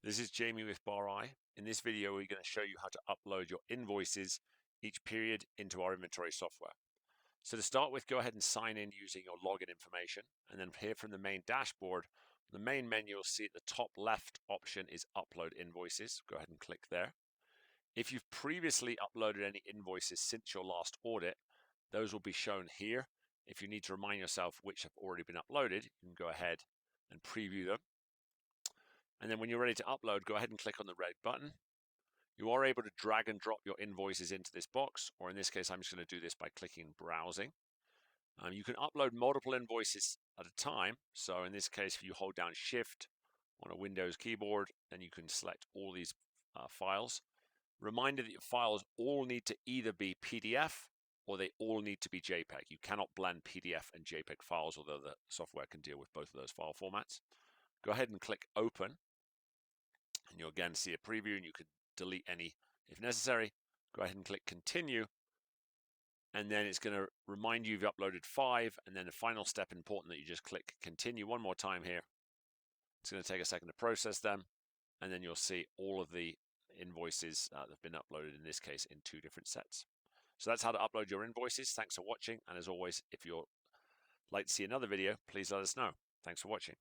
This is Jamie with Bar I. In this video, we're going to show you how to upload your invoices each period into our inventory software. So to start with, go ahead and sign in using your login information. And then here from the main dashboard, the main menu, you'll see at the top left option is Upload Invoices. Go ahead and click there. If you've previously uploaded any invoices since your last audit, those will be shown here. If you need to remind yourself which have already been uploaded, you can go ahead and preview them. And then when you're ready to upload, go ahead and click on the red button. You are able to drag and drop your invoices into this box, or in this case, I'm just going to do this by clicking Browsing. You can upload multiple invoices at a time. So in this case, if you hold down Shift on a Windows keyboard, then you can select all these files. Reminder that your files all need to either be PDF or they all need to be JPEG. You cannot blend PDF and JPEG files, although the software can deal with both of those file formats. Go ahead and click Open. And you'll again see a preview, and you can delete any if necessary. Go ahead and click Continue, and then it's going to remind you you've uploaded 5, and then the final step, important that you just click Continue one more time here. It's going to take a second to process them, and then you'll see all of the invoices that have been uploaded, in this case in 2 different sets. So that's how to upload your invoices. Thanks for watching, and as always, if you'd like to see another video, please let us know. Thanks for watching.